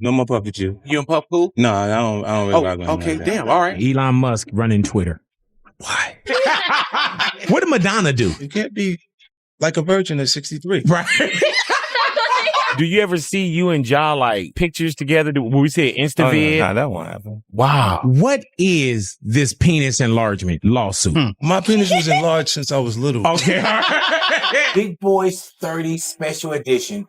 No more puff with you. You and Puff cool? No, I don't really rock with him. Okay, like that. damn, all right. Elon Musk running Twitter. Why? What did Madonna do? You can't be like a virgin at 63. Right. Do you ever see you and Ja like pictures together? When we say Instavid? Nah, that won't happen. Wow. What is this penis enlargement lawsuit? My penis was enlarged since I was little. Okay. Big Boys 30 special edition,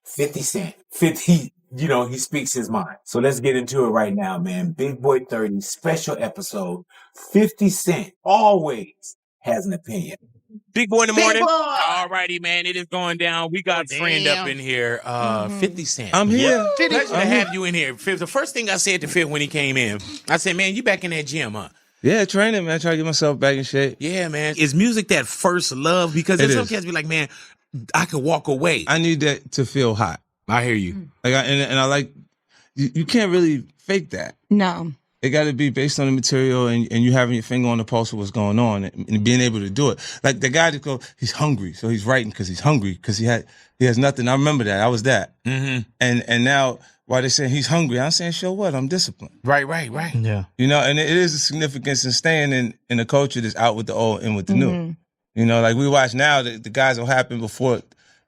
50 Cent. 50, he speaks his mind. So let's get into it right now, man. Big Boy 30 special episode, 50 Cent always has an opinion. Big Boy in the morning. All righty, man. It is going down. We got a friend up in here, 50 Cent. I'm here. Pleasure to have you in here. The first thing I said to Fifth when he came in, I said, man, you back in that gym, huh? Yeah, training, man. Try to get myself back in shape. Yeah, man. Is music that first love? Because there's some cats be like, man, I could walk away. I need that to feel hot. I hear you. Like, I like, you can't really fake that. No. It got to be based on the material and you having your finger on the pulse of what's going on and being able to do it. Like the guy that he's hungry, so he's writing because he's hungry because he has nothing. I remember that. I was that. Mm-hmm. And now while they're saying he's hungry, I'm saying, show what? I'm disciplined. Right. Yeah. And it is a significance in staying in a culture that's out with the old and with the new. Like we watch now, the guys will happen before,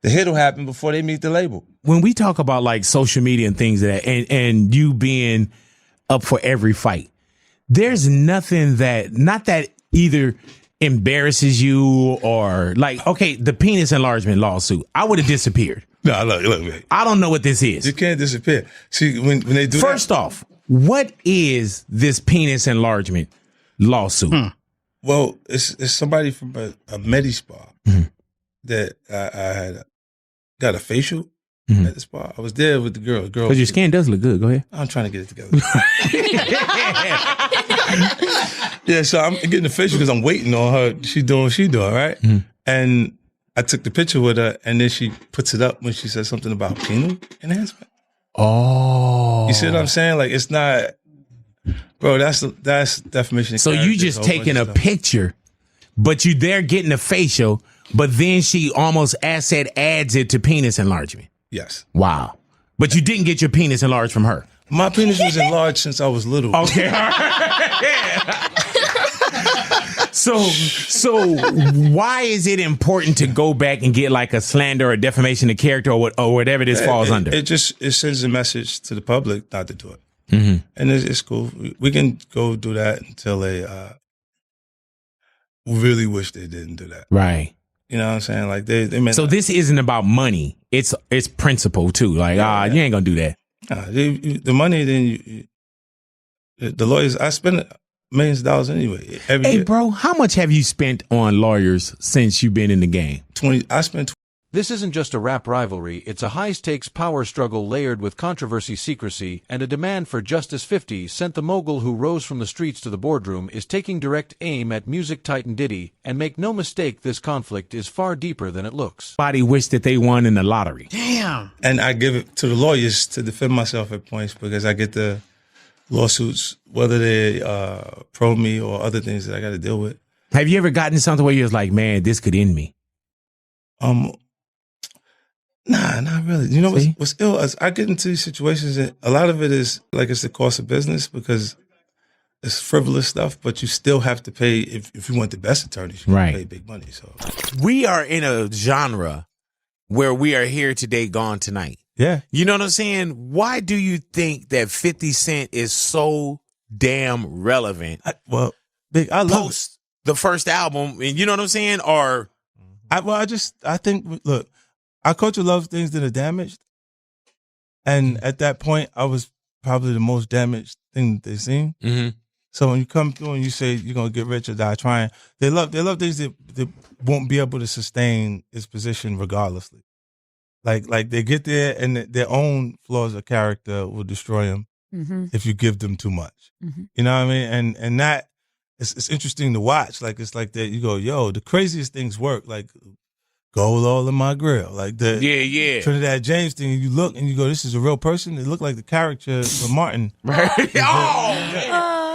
the hit will happen before they meet the label. When we talk about like social media and things like that, and you being up for every fight, there's nothing not that either embarrasses you or like, okay, the penis enlargement lawsuit, I would have disappeared. No, look, man. I don't know what this is. You can't disappear. See, when they do First off, what is this penis enlargement lawsuit? Well, it's somebody from a Medi spa that I had got a facial at the spa. I was there with the girl. Because your skin does look good. Go ahead. I'm trying to get it together. Yeah, so I'm getting a facial because I'm waiting on her. She doing what she doing, right? And I took the picture with her, and then she puts it up when she says something about penal enhancement. Oh. You see what I'm saying? Like, it's not, bro, that's defamation of So character, you just a whole taking bunch a of stuff. picture, but you there getting a facial, but then she almost adds it to penis enlargement. Yes. Wow. But you didn't get your penis enlarged from her. My penis was enlarged since I was little. Okay. So why is it important to go back and get like a slander or defamation of character or whatever this falls under? It sends a message to the public not to do it. And it's cool. We can go do that until they really wish they didn't do that. Right. You know what I'm saying? Like they meant. So this isn't about money. It's principle too. Like, you ain't gonna do that. The money, then the lawyers. I spend millions of dollars anyway every year. Hey, bro, how much have you spent on lawyers since you've been in the game? 20. I spent. This isn't just a rap rivalry, it's a high-stakes power struggle layered with controversy, secrecy, and a demand for Justice. 50 Cent, the mogul who rose from the streets to the boardroom, is taking direct aim at music titan Diddy, and make no mistake, this conflict is far deeper than it looks. Somebody wish that they won in the lottery. Damn. And I give it to the lawyers to defend myself at points because I get the lawsuits, whether they pro me or other things that I got to deal with. Have you ever gotten something where you was like, man, this could end me? Nah, not really. You know what's ill is I get into these situations and a lot of it is like it's the cost of business because it's frivolous stuff, but you still have to pay if you want the best attorneys, you pay big money. So We are in a genre where we are here today, gone tonight. yeah. You know what I'm saying? Why do you think that 50 Cent is so damn relevant I love post the first album? And you know what I'm saying? Or I think, look, our culture loves things that are damaged. And at that point, I was probably the most damaged thing that they've seen. So when you come through and you say you're going to get rich or die trying, they love things that won't be able to sustain its position regardlessly. Like they get there and their own flaws of character will destroy them if you give them too much. You know what I mean? And that, it's interesting to watch. Like, it's like that you go, yo, the craziest things work. Like, gold all in my grill. Like the Trinidad James thing, you look and you go, this is a real person. It looked like the character from Martin. right?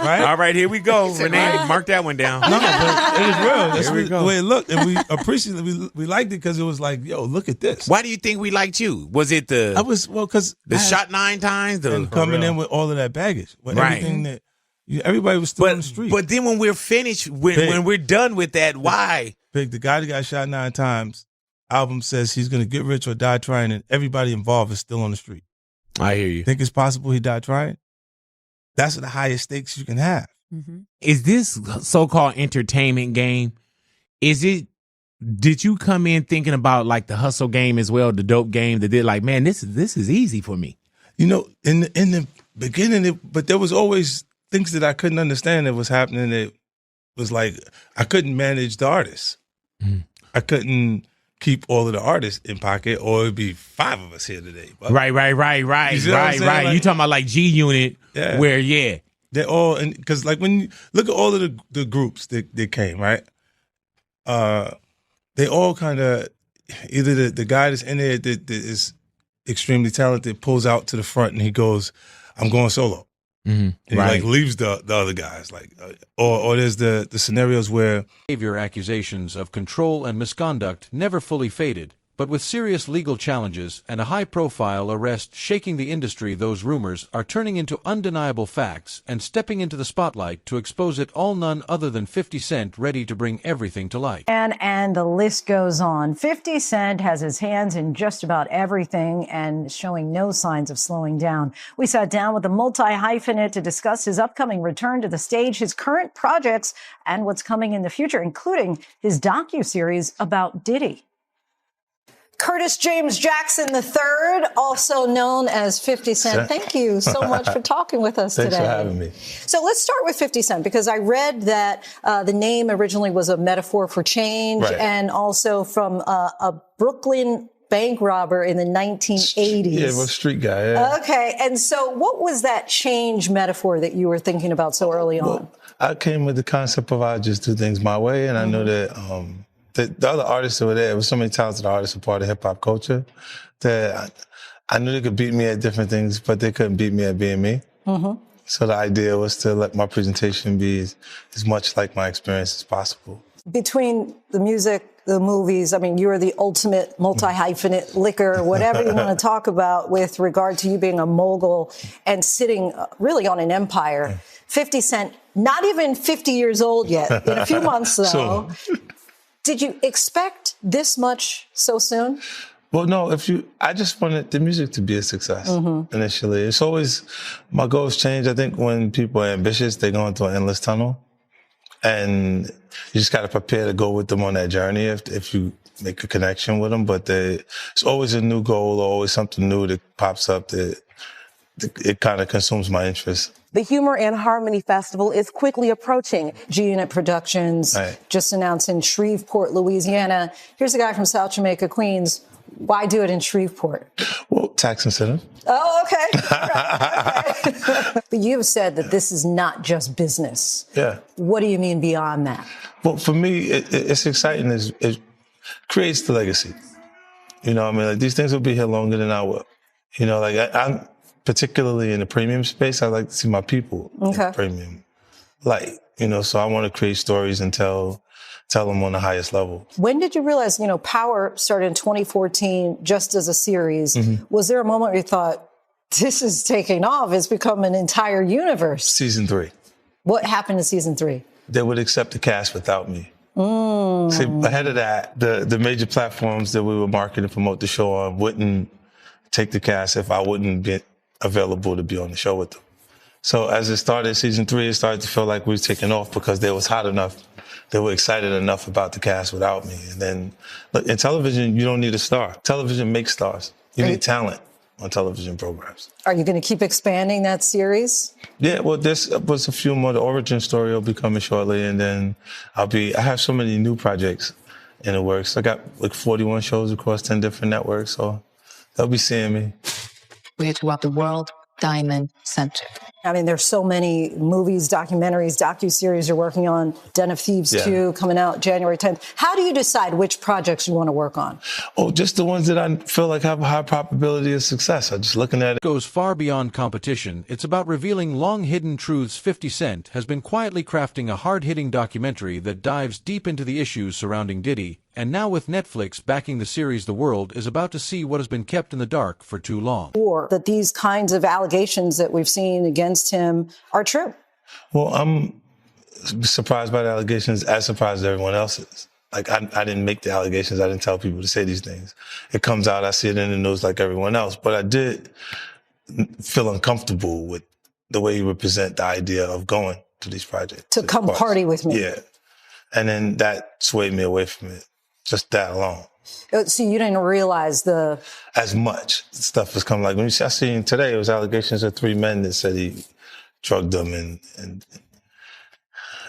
Right? All right, here we go. Renee, mark that one down. No, but it was real. That's Here we go. the way it looked, and we appreciated it. We liked it because it was like, yo, look at this. Why do you think we liked you? Was it because the shot 9 times? And coming in with all of that baggage, with Right. everything that everybody was still on the street. But then when we're finished, when we're done with that, why? Big, the guy that got shot 9 times, album says he's going to get rich or die trying, and everybody involved is still on the street. I hear you. Think it's possible he died trying? That's the highest stakes you can have. Mm-hmm. Is this so-called entertainment game? Did you come in thinking about like the hustle game as well, the dope game that did like, man, this is easy for me? You know, in the beginning, but there was always things that I couldn't understand that was happening. It was like I couldn't manage the artists. Mm. I couldn't keep all of the artists in pocket, or it'd be 5 of us here today. But Right. You see what I'm saying? Like, You talking about like G Unit, where they're all, and because like when you look at all of the groups that came, right? They all kind of either the guy that's in there that is extremely talented pulls out to the front and he goes, "I'm going solo." Mm-hmm. And he like leaves the other guys, like, or there's the scenarios where Behavior accusations of control and misconduct never fully faded, but with serious legal challenges and a high-profile arrest shaking the industry, those rumors are turning into undeniable facts and stepping into the spotlight to expose it all, none other than 50 Cent, ready to bring everything to light. And the list goes on. 50 Cent has his hands in just about everything and showing no signs of slowing down. We sat down with the multi-hyphenate to discuss his upcoming return to the stage, his current projects, and what's coming in the future, including his docuseries about Diddy. Curtis James Jackson III, also known as 50 Cent. Thank you so much for talking with us Thanks today. for having me. So let's start with 50 Cent, because I read that the name originally was a metaphor for change, and also from a Brooklyn bank robber in the 1980s. Yeah, well, street guy. Yeah. Okay, and so what was that change metaphor that you were thinking about so early on? Well, I came with the concept of I just do things my way, and I know that the other artists that were there, was so many talented artists a part of hip-hop culture that I knew they could beat me at different things, but they couldn't beat me at being me. Mm-hmm. So the idea was to let my presentation be as much like my experience as possible. Between the music, the movies, I mean, you're the ultimate multi-hyphenate liquor, whatever you want to talk about with regard to you being a mogul and sitting really on an empire. 50 Cent, not even 50 years old yet, in a few months though. Did you expect this much so soon? Well, no, I just wanted the music to be a success initially. It's always, my goals change. I think when people are ambitious, they go into an endless tunnel. And you just got to prepare to go with them on that journey if you make a connection with them. But it's always a new goal, or always something new that pops up that it kind of consumes my interest. The Humor and Harmony Festival is quickly approaching. G-Unit Productions just announced in Shreveport, Louisiana. Here's a guy from South Jamaica, Queens. Why do it in Shreveport? Well, tax incentive. Oh, okay. Right. Okay. But you've said that this is not just business. Yeah. What do you mean beyond that? Well, for me, it's exciting. It creates the legacy. You know what I mean? Like, these things will be here longer than I will. You know, like I'm particularly in the premium space, I like to see my people in the premium light, you know, so I want to create stories and tell them on the highest level. When did you realize, Power started in 2014 just as a series? Was there a moment where you thought, this is taking off, it's become an entire universe? Season 3. What happened in season 3? They would accept the cast without me. See, ahead of that, the major platforms that we were marketing and promote the show on wouldn't take the cast if I wouldn't be available to be on the show with them. So as it started, season 3, it started to feel like we were taking off because they was hot enough. They were excited enough about the cast without me. And then, look, in television, you don't need a star. Television makes stars. You need talent on television programs. Are you going to keep expanding that series? Yeah, well, this was a few more. The origin story will be coming shortly. And then I have so many new projects in the works. I got like 41 shows across 10 different networks. So they'll be seeing me. We're throughout the world, Diamond Center. I mean, there's so many movies, documentaries, docuseries you're working on. Den of Thieves 2 coming out January 10th. How do you decide which projects you want to work on? Oh, just the ones that I feel like have a high probability of success. I'm just looking at it. Goes far beyond competition. It's about revealing long-hidden truths. 50 Cent has been quietly crafting a hard-hitting documentary that dives deep into the issues surrounding Diddy, and now with Netflix backing the series, the world is about to see what has been kept in the dark for too long. Or that these kinds of allegations that we've seen against him are true. Well, I'm surprised by the allegations, as surprised as everyone else is. Like, I didn't make the allegations. I didn't tell people to say these things. It comes out, I see it in the news like everyone else. But I did feel uncomfortable with the way you would present the idea of going to these projects. To come party with me. Yeah. And then that swayed me away from it. Just that alone. So you didn't realize as much stuff was coming. Like when I seen today, it was allegations of 3 men that said he drugged them, and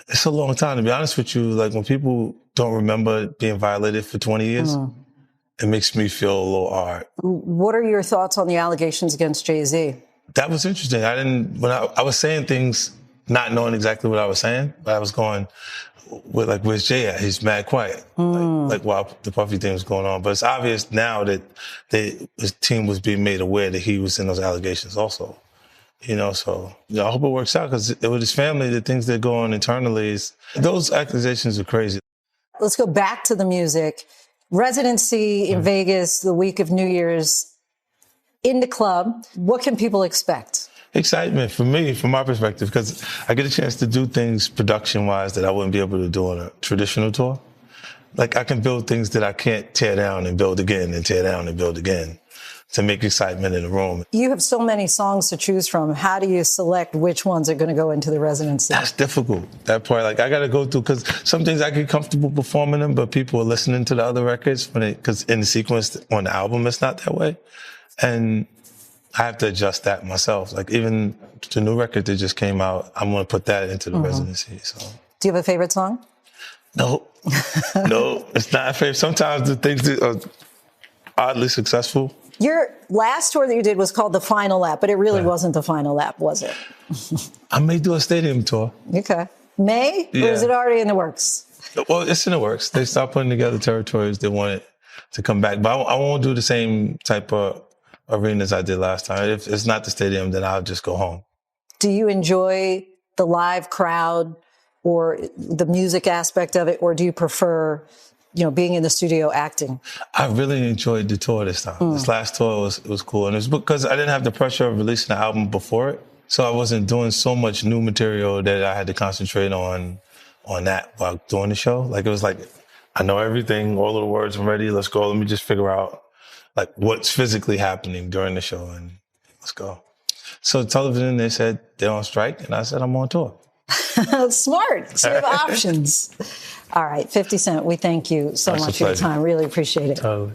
it's a long time, to be honest with you. Like when people don't remember being violated for 20 years, it makes me feel a little hard. What are your thoughts on the allegations against Jay-Z? That was interesting. When I was saying things, not knowing exactly what I was saying, but I was going, where's Jay at? He's mad quiet. Like while the Puffy thing was going on. But it's obvious now that his team was being made aware that he was in those allegations also. So I hope it works out, because with his family, the things that go on internally, those accusations are crazy. Let's go back to the music. Residency in Vegas the week of New Year's, in the club. What can people expect? Excitement for me, from my perspective, because I get a chance to do things production-wise that I wouldn't be able to do on a traditional tour. Like, I can build things that I can't tear down and build again and tear down and build again to make excitement in the room. You have so many songs to choose from. How do you select which ones are going to go into the residency? That's difficult. That part, I got to go through, because some things I get comfortable performing them, but people are listening to the other records because in the sequence on the album, it's not that way. And I have to adjust that myself. Like even the new record that just came out, I'm going to put that into the residency. So, do you have a favorite song? No, it's not a favorite. Sometimes the things that are oddly successful. Your last tour that you did was called The Final Lap, but it really wasn't The Final Lap, was it? I may do a stadium tour. Okay. May? Yeah. Or is it already in the works? Well, it's in the works. They start putting together territories. They want it to come back. But I won't do the same type of arenas I did last time. If it's not the stadium, then I'll just go home. Do you enjoy the live crowd or the music aspect of it, or do you prefer, being in the studio acting? I really enjoyed the tour this time. This last tour was cool. And it was because I didn't have the pressure of releasing the album before it. So I wasn't doing so much new material that I had to concentrate on that while doing the show. Like, it was like, I know everything, all of the words are ready. Let's go. Let me just figure out what's physically happening during the show, and let's go. So television, they said they're on strike, and I said I'm on tour. Smart. So you have options. All right, 50 Cent, we thank you so much for your time. Really appreciate it. Totally.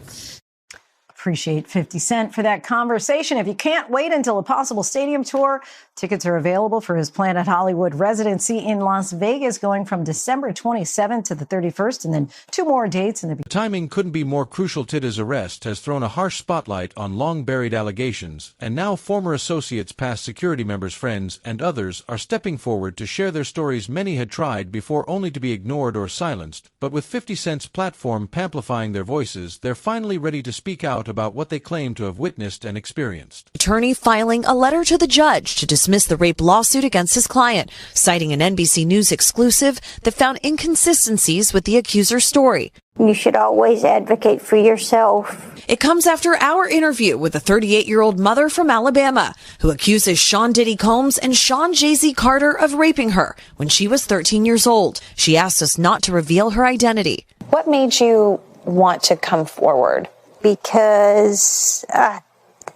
Appreciate 50 Cent for that conversation. If you can't wait until a possible stadium tour, tickets are available for his Planet Hollywood residency in Las Vegas going from December 27th to the 31st, and then 2 more dates in the timing couldn't be more crucial. Tiddy's arrest has thrown a harsh spotlight on long-buried allegations, and now former associates, past security members, friends, and others are stepping forward to share their stories. Many had tried before, only to be ignored or silenced, but with 50 Cent's platform amplifying their voices, they're finally ready to speak out about what they claim to have witnessed and experienced. Attorney filing a letter to the judge to dismiss the rape lawsuit against his client, citing an NBC News exclusive that found inconsistencies with the accuser's story. You should always advocate for yourself. It comes after our interview with a 38-year-old mother from Alabama who accuses Sean Diddy Combs and Sean Jay-Z Carter of raping her when she was 13 years old. She asked us not to reveal her identity. What made you want to come forward? Because I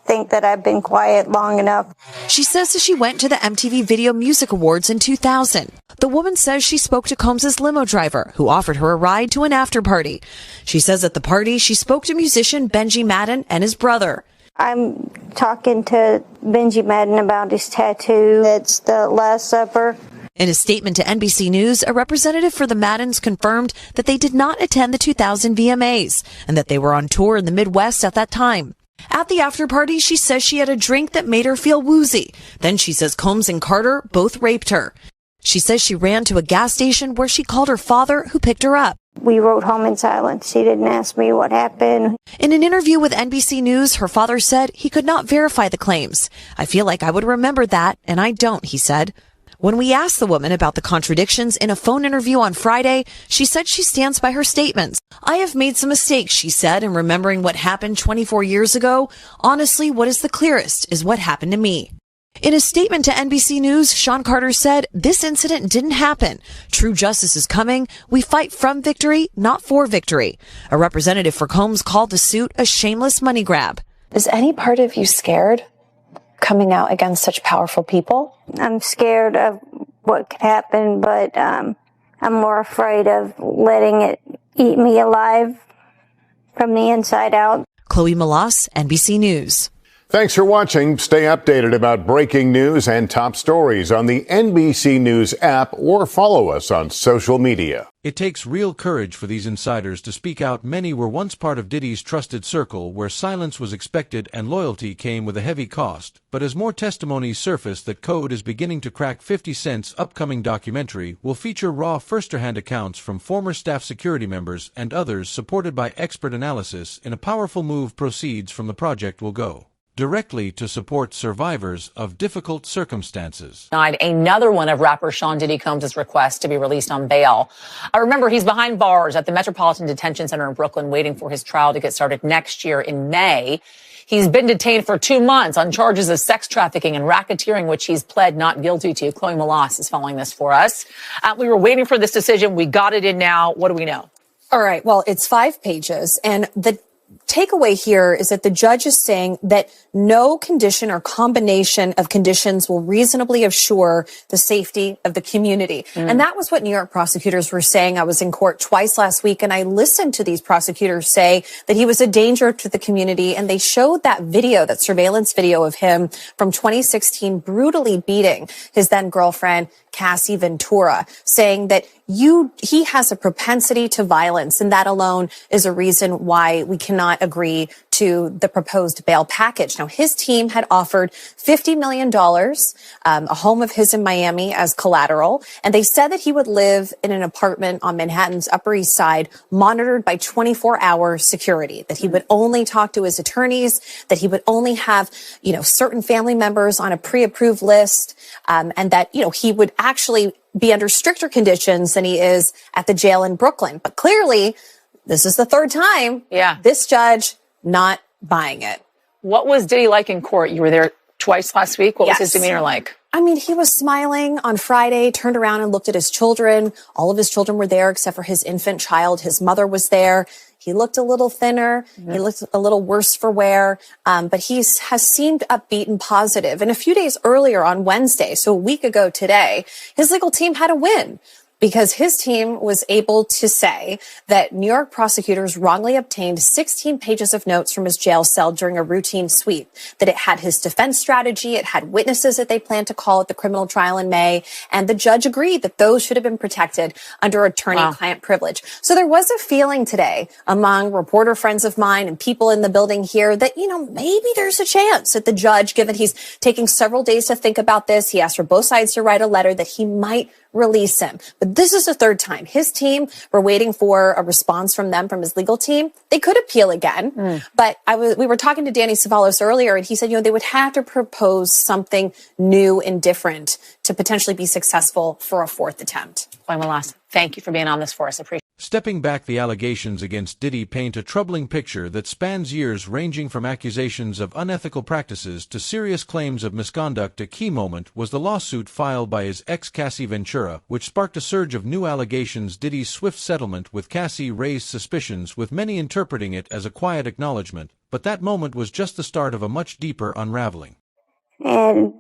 think that I've been quiet long enough. She says that she went to the MTV Video Music Awards in 2000. The woman says she spoke to Combs' limo driver, who offered her a ride to an after party. She says at the party she spoke to musician Benji Madden and his brother. I'm talking to Benji Madden about his tattoo. It's the Last Supper. In a statement to NBC News, a representative for the Maddens confirmed that they did not attend the 2000 VMAs and that they were on tour in the Midwest at that time. At the after party, she says she had a drink that made her feel woozy. Then she says Combs and Carter both raped her. She says she ran to a gas station where she called her father, who picked her up. We rode home in silence. She didn't ask me what happened. In an interview with NBC News, her father said he could not verify the claims. I feel like I would remember that, and I don't, he said. When we asked the woman about the contradictions in a phone interview on Friday, she said she stands by her statements. I have made some mistakes, she said, in remembering what happened 24 years ago. Honestly, what is the clearest is what happened to me. In a statement to NBC News, Sean Carter said, this incident didn't happen. True justice is coming. We fight from victory, not for victory. A representative for Combs called the suit a shameless money grab. Is any part of you scared coming out against such powerful people? I'm scared of what could happen, but I'm more afraid of letting it eat me alive from the inside out. Chloe Malas, NBC News. Thanks for watching. Stay updated about breaking news and top stories on the NBC News app or follow us on social media. It takes real courage for these insiders to speak out. Many were once part of Diddy's trusted circle, where silence was expected and loyalty came with a heavy cost. But as more testimonies surface that code is beginning to crack, 50 Cent's upcoming documentary will feature raw first-hand accounts from former staff security members and others, supported by expert analysis. In a powerful move, proceeds from the project will go directly to support survivors of difficult circumstances. Another one of rapper Sean Diddy Combs' requests to be released on bail. I remember he's behind bars at the Metropolitan Detention Center in Brooklyn, waiting for his trial to get started next year in May. He's been detained for 2 months on charges of sex trafficking and racketeering, which he's pled not guilty to. Chloe Malas is following this for us. We were waiting for this decision. We got it in now. What do we know? All right. Well, it's 5 pages, and the takeaway here is that the judge is saying that no condition or combination of conditions will reasonably assure the safety of the community. And that was what New York prosecutors were saying. I was in court twice last week, and I listened to these prosecutors say that he was a danger to the community. And they showed that video, that surveillance video of him from 2016, brutally beating his then girlfriend, Cassie Ventura, saying that he has a propensity to violence, and that alone is a reason why we cannot agree to the proposed bail package. Now, his team had offered $50 million, a home of his in Miami as collateral, and they said that he would live in an apartment on Manhattan's Upper East Side, monitored by 24-hour security, that he would only talk to his attorneys, that he would only have, certain family members on a pre-approved list, and that, he would actually be under stricter conditions than he is at the jail in Brooklyn. But clearly, this is the third time. Yeah. This judge not buying it. What was Diddy like in court? You were there twice last week. What was his demeanor like? I mean, he was smiling on Friday, turned around and looked at his children. All of his children were there except for his infant child. His mother was there. He looked a little thinner. He looked a little worse for wear. But he has seemed upbeat and positive. And a few days earlier on Wednesday, so a week ago today, his legal team had a win, because his team was able to say that New York prosecutors wrongly obtained 16 pages of notes from his jail cell during a routine sweep, that it had his defense strategy, it had witnesses that they planned to call at the criminal trial in May, and the judge agreed that those should have been protected under attorney-client privilege. So there was a feeling today among reporter friends of mine and people in the building here that, maybe there's a chance that the judge, given he's taking several days to think about this, he asked for both sides to write a letter, that he might release him. But this is the third time. His team were waiting for a response from them, from his legal team. They could appeal again. But we were talking to Danny Savalos earlier, and he said, they would have to propose something new and different to potentially be successful for a fourth attempt. Thank you for being on this for us. Appreciate it. Stepping back, the allegations against Diddy paint a troubling picture that spans years, ranging from accusations of unethical practices to serious claims of misconduct. A key moment was the lawsuit filed by his ex Cassie Ventura, which sparked a surge of new allegations. Diddy's swift settlement with Cassie raised suspicions, with many interpreting it as a quiet acknowledgement. But that moment was just the start of a much deeper unraveling. And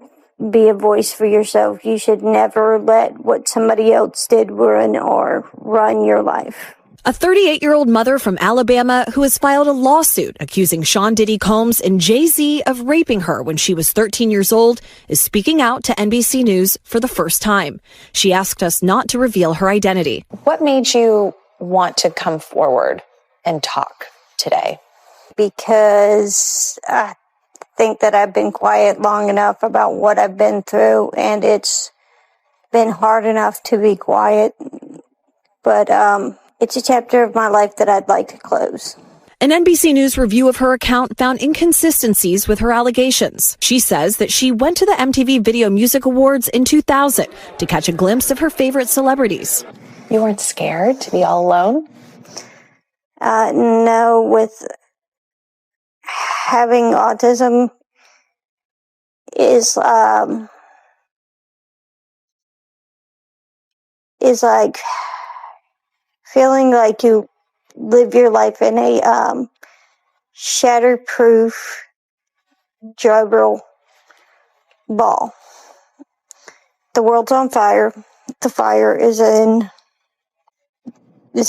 be a voice for yourself. You should never let what somebody else did ruin or run your life. A 38-year-old mother from Alabama who has filed a lawsuit accusing Sean Diddy Combs and Jay-Z of raping her when she was 13 years old is speaking out to NBC News for the first time. She asked us not to reveal her identity. What made you want to come forward and talk today? because I think that I've been quiet long enough about what I've been through, and it's been hard enough to be quiet. But it's a chapter of my life that I'd like to close. An NBC News review of her account found inconsistencies with her allegations. She says that she went to the MTV Video Music Awards in 2000 to catch a glimpse of her favorite celebrities. You weren't scared to be all alone? No, with having autism is like feeling like you live your life in a shatterproof drywall ball. The world's on fire. The fire is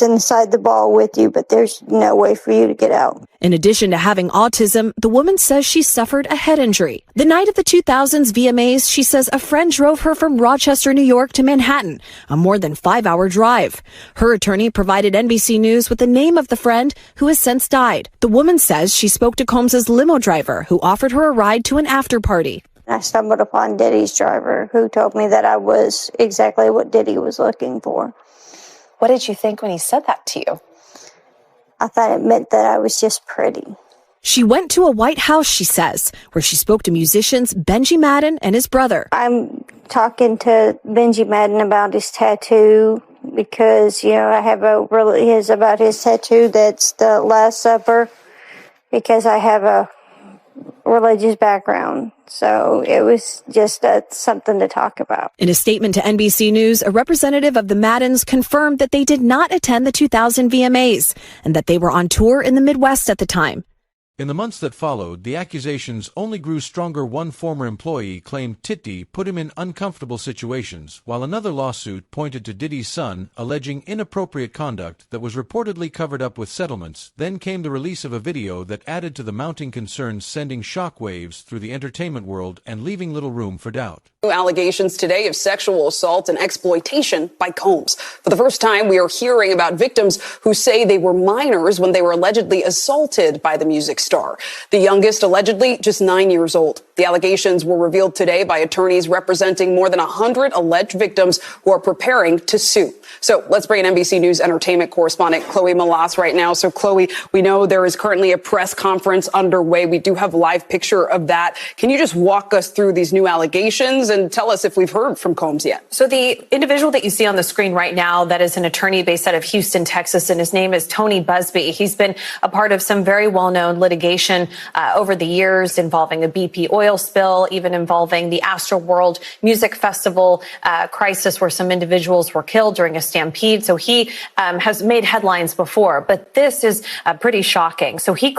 inside the ball with you, but there's no way for you to get out. In addition to having autism, the woman says she suffered a head injury. The night of the 2000s VMAs, she says a friend drove her from Rochester, New York to Manhattan, a more than 5-hour drive. Her attorney provided NBC News with the name of the friend who has since died. The woman says she spoke to Combs's limo driver who offered her a ride to an after party. I stumbled upon Diddy's driver who told me that I was exactly what Diddy was looking for. What did you think when he said that to you? I thought it meant that I was just pretty. She went to a White House, she says, where she spoke to musicians Benji Madden and his brother. I'm talking to Benji Madden about his tattoo because, I have about his tattoo that's the Last Supper because I have a religious background. So it was just something to talk about. In a statement to NBC News, a representative of the Maddens confirmed that they did not attend the 2000 VMAs and that they were on tour in the Midwest at the time. In the months that followed, the accusations only grew stronger. One former employee claimed Diddy put him in uncomfortable situations, while another lawsuit pointed to Diddy's son, alleging inappropriate conduct that was reportedly covered up with settlements. Then came the release of a video that added to the mounting concerns, sending shockwaves through the entertainment world and leaving little room for doubt. New allegations today of sexual assault and exploitation by Combs. For the first time, we are hearing about victims who say they were minors when they were allegedly assaulted by the music star. The youngest allegedly just 9 years old. The allegations were revealed today by attorneys representing more than 100 alleged victims who are preparing to sue. So let's bring in NBC News entertainment correspondent Chloe Malas right now. So Chloe, we know there is currently a press conference underway. We do have a live picture of that. Can you just walk us through these new allegations and tell us if we've heard from Combs yet? So the individual that you see on the screen right now, that is an attorney based out of Houston, Texas, and his name is Tony Busby. He's been a part of some very well-known litigation over the years involving the BP oil spill, even involving the Astroworld Music Festival crisis where some individuals were killed during a stampede. So he has made headlines before, but this is pretty shocking. So he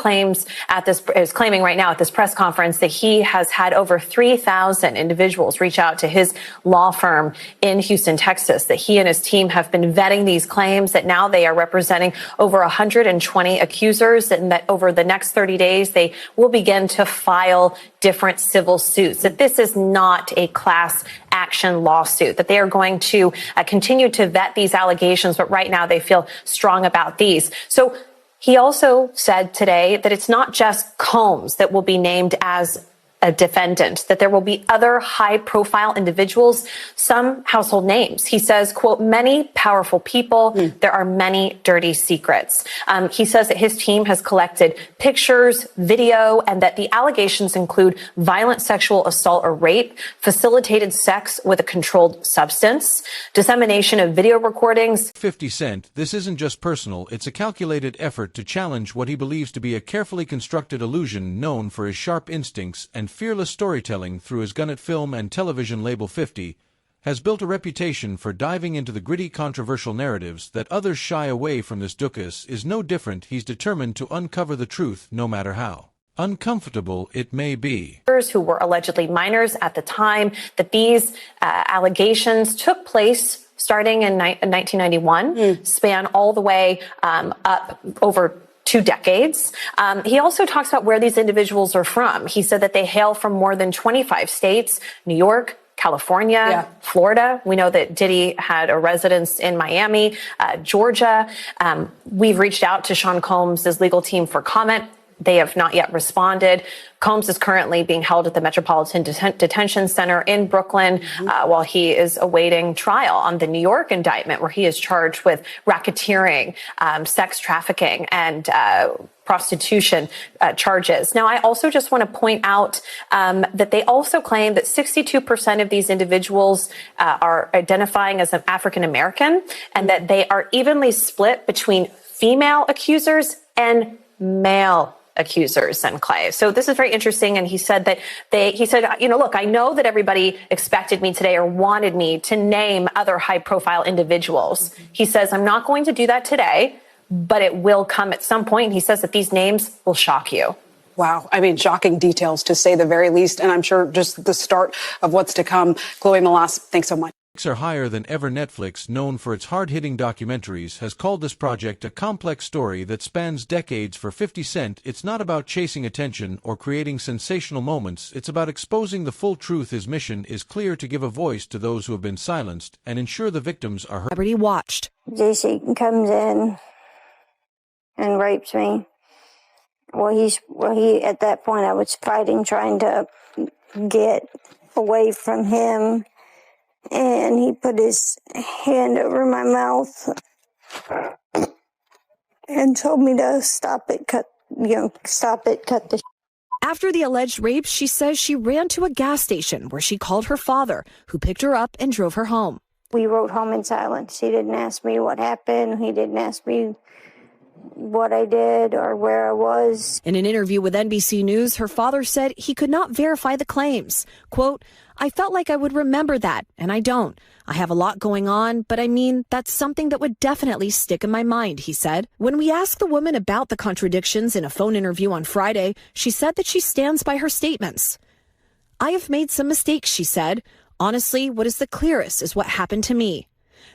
is claiming right now at this press conference that he has had over 3,000 individuals reach out to his law firm in Houston, Texas, that he and his team have been vetting these claims, that now they are representing over 120 accusers, and that over the next 30 days, they will begin to file different civil suits, that this is not a class action lawsuit, that they are going to continue to vet these allegations, but right now they feel strong about these. So he also said today that it's not just Combs that will be named as a defendant, that there will be other high-profile individuals, some household names. He says, quote, many powerful people, there are many dirty secrets. He says that his team has collected pictures, video, and that the allegations include violent sexual assault or rape, facilitated sex with a controlled substance, dissemination of video recordings. 50 Cent, this isn't just personal, it's a calculated effort to challenge what he believes to be a carefully constructed illusion known for his sharp instincts and fearless storytelling through his Gunnet film and television label 50, has built a reputation for diving into the gritty, controversial narratives that others shy away from. This Dukas is no different. He's determined to uncover the truth no matter how uncomfortable it may be. Who were allegedly minors at the time that these allegations took place starting in 1991, span all the way up over 2 decades. He also talks about where these individuals are from. He said that they hail from more than 25 states, New York, California, Florida. We know that Diddy had a residence in Miami, Georgia. We've reached out to Sean Combs' legal team for comment. They have not yet responded. Combs is currently being held at the Metropolitan Detention Center in Brooklyn while he is awaiting trial on the New York indictment, where he is charged with racketeering, sex trafficking, and prostitution charges. Now, I also just want to point out that they also claim that 62% of these individuals are identifying as an African American, and that they are evenly split between female accusers and male accusers, and Clay. So this is very interesting. And he said that look, I know that everybody expected me today or wanted me to name other high profile individuals. He says, I'm not going to do that today, but it will come at some point. And he says that these names will shock you. Wow. I mean, shocking details to say the very least. And I'm sure just the start of what's to come. Chloe Malas, thanks so much. Are higher than ever. Netflix, known for its hard-hitting documentaries, has called this project a complex story that spans decades. For 50 Cent, it's not about chasing attention or creating sensational moments. It's about exposing the full truth. His mission is clear: to give a voice to those who have been silenced and ensure the victims are heard. Celebrity watched. JC comes in and rapes me. He at that point I was fighting, trying to get away from him. And he put his hand over my mouth and told me to stop it, cut the. After the alleged rape, she says she ran to a gas station where she called her father, who picked her up and drove her home. We rode home in silence. He didn't ask me what happened. He didn't ask me what I did or where I was. In an interview with NBC News, her father said he could not verify the claims. Quote, I felt like I would remember that, and I don't. I have a lot going on, but I mean, that's something that would definitely stick in my mind, he said. When we asked the woman about the contradictions in a phone interview on Friday, she said that she stands by her statements. I have made some mistakes, she said. Honestly, what is the clearest is what happened to me.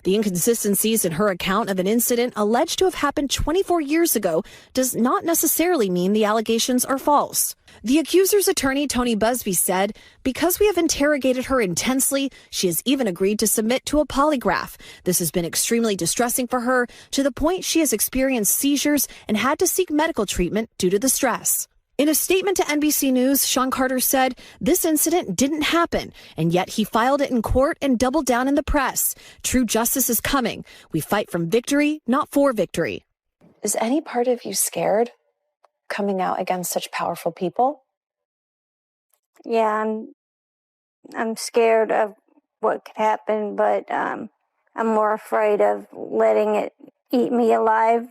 The inconsistencies in her account of an incident alleged to have happened 24 years ago does not necessarily mean the allegations are false. The accuser's attorney, Tony Busby, said, because we have interrogated her intensely, she has even agreed to submit to a polygraph. This has been extremely distressing for her, to the point she has experienced seizures and had to seek medical treatment due to the stress. In a statement to NBC News, Sean Carter said this incident didn't happen, and yet he filed it in court and doubled down in the press. True justice is coming. We fight from victory, not for victory. Is any part of you scared coming out against such powerful people? Yeah, I'm scared of what could happen, but I'm more afraid of letting it eat me alive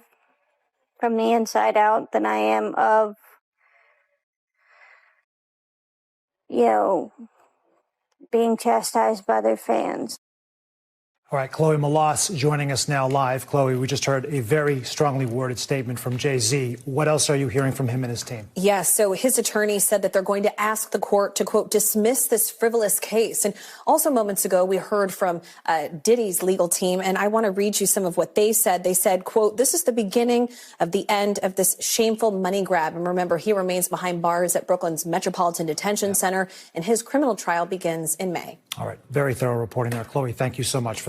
from the inside out than I am of being chastised by their fans. All right, Chloe Malas joining us now live. Chloe, we just heard a very strongly worded statement from Jay-Z. What else are you hearing from him and his team? Yes, so his attorney said that they're going to ask the court to, quote, dismiss this frivolous case. And also moments ago, we heard from Diddy's legal team, and I want to read you some of what they said. They said, quote, this is the beginning of the end of this shameful money grab. And remember, he remains behind bars at Brooklyn's Metropolitan Detention Center, and his criminal trial begins in May. All right, very thorough reporting there. Chloe, thank you so much for